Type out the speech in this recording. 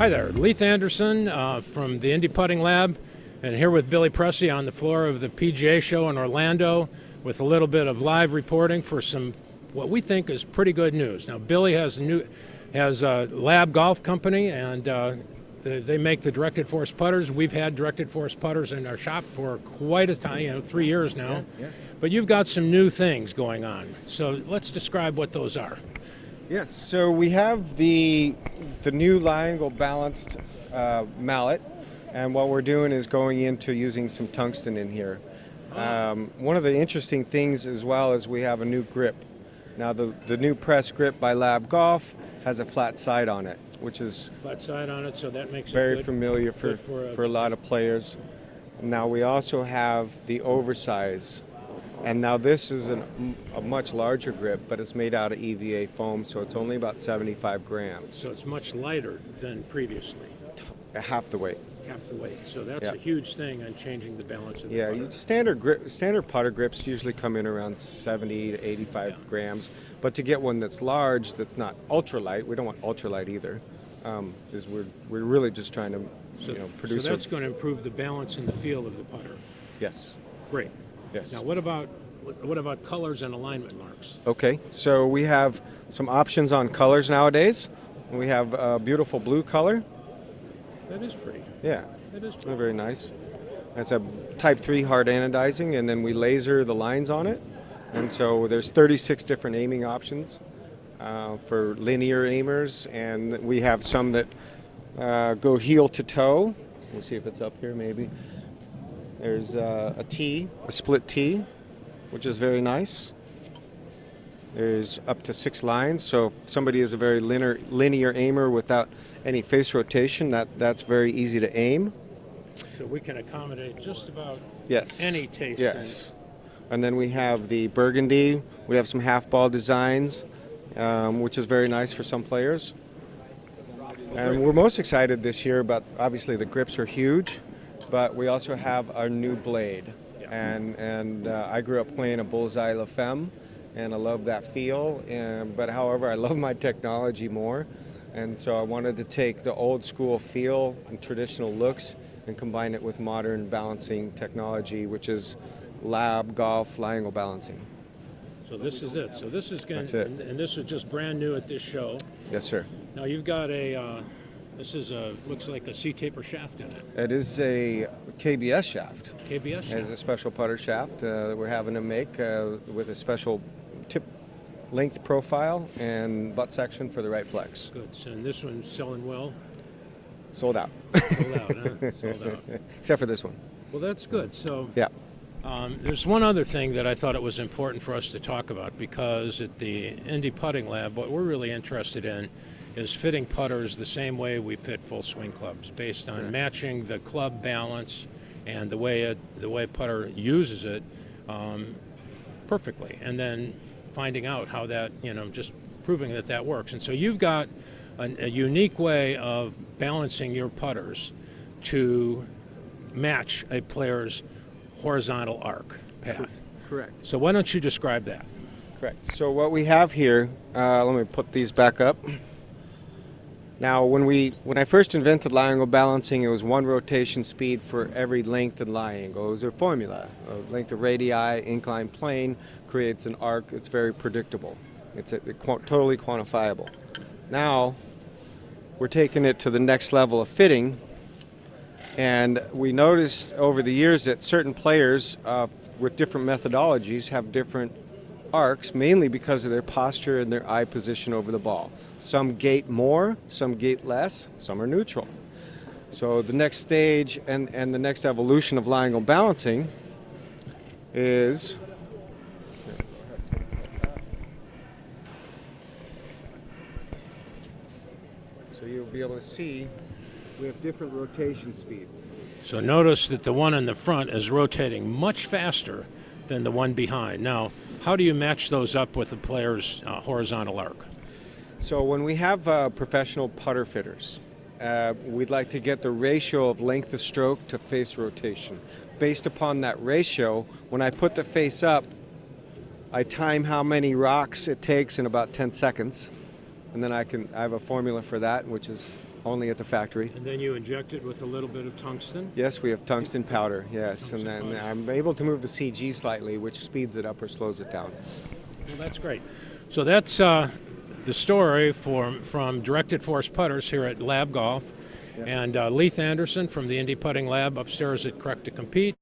Hi there, Leith Anderson from the Indy Putting Lab, and here with Billy Pressey on the floor of the PGA show in Orlando with a little bit of live reporting for some what we think is pretty good news. Now, Billy has a L.A.B golf company, and they make the directed force putters. We've had directed force putters in our shop for quite a time, 3 years now. Yeah. But you've got some new things going on. So let's describe what those are. Yes, so we have the new L.A.B balanced mallet, and what we're doing is going into using some tungsten in here. One of the interesting things as well is we have a new grip. Now the new press grip by L.A.B Golf has a flat side on it, which is Flat side on it, so that makes very it good, familiar good for a lot of players. Now we also have the oversize. And now this is a much larger grip, but it's made out of EVA foam, so it's only about 75 grams. So it's much lighter than previously. Half the weight. Half the weight. So that's a huge thing on changing the balance of the putter. Standard putter grips usually come in around 70 to 85 grams, but to get one that's large, that's not ultralight, we don't want ultralight either, is we're really just trying to produce. So that's going to improve the balance and the feel of the putter. Yes. Great. Yes. Now, what about colors and alignment marks? Okay, so we have some options on colors nowadays. We have a beautiful blue color. That is pretty. Yeah, That is pretty. very nice. It's a Type 3 hard anodizing, and then we laser the lines on it. And so there's 36 different aiming options for linear aimers, and we have some that go heel to toe. We'll see if it's up here maybe. There's a T, a split T, which is very nice. There's up to 6 lines, so if somebody is a very linear aimer without any face rotation, that's very easy to aim. So we can accommodate just about Yes. any taste. Yes. And then we have the burgundy. We have some half ball designs, which is very nice for some players. And we're most excited this year about, obviously the grips are huge, but we also have our new blade. And I grew up playing a Bullseye La Femme, and I love that feel. But however, I love my technology more. And so I wanted to take the old school feel and traditional looks and combine it with modern balancing technology, which is L.A.B Golf L.A.B balancing. So this is it. So this is going. That's it. And this is just brand new at this show. Yes, sir. Now you've got a. This is looks like a C-taper shaft in it. It is a KBS shaft. KBS It shaft. is a special putter shaft that we're having to make with a special tip length profile and butt section for the right flex. Good. So, and this one's selling well. Sold out. Sold out, huh? Sold out. Except for this one. Well, that's good. So Yeah. there's one other thing that I thought it was important for us to talk about, because at the Indy Putting Lab, what we're really interested in is fitting putters the same way we fit full swing clubs, based on matching the club balance and the way putter uses it perfectly, and then finding out how that, just proving that works. And so you've got a unique way of balancing your putters to match a player's horizontal arc path. Correct. So why don't you describe that? Correct. So what we have here, let me put these back up. Now, when I first invented lie angle balancing, it was one rotation speed for every length and lie angle. It was a formula. Length of radii, inclined plane creates an arc. It's very predictable. It's totally quantifiable. Now, we're taking it to the next level of fitting, and we noticed over the years that certain players with different methodologies have different arcs, mainly because of their posture and their eye position over the ball. Some gate more, some gate less, some are neutral. So the next stage and the next evolution of lie angle balancing is so you'll be able to see we have different rotation speeds. So notice that the one in the front is rotating much faster than the one behind. Now, how do you match those up with the player's horizontal arc? So when we have professional putter fitters, we'd like to get the ratio of length of stroke to face rotation. Based upon that ratio, when I put the face up, I time how many rocks it takes in about 10 seconds. and then I have a formula for that, which is only at the factory. And then you inject it with a little bit of tungsten. Yes, we have tungsten powder, yes, Tungsten and then powder. I'm able to move the CG slightly, which speeds it up or slows it down. Well, that's great. So that's the story from Directed Force Putters here at L.A.B Golf. Yep. And Leith Anderson from the Indy Putting Lab upstairs at Correct to Compete.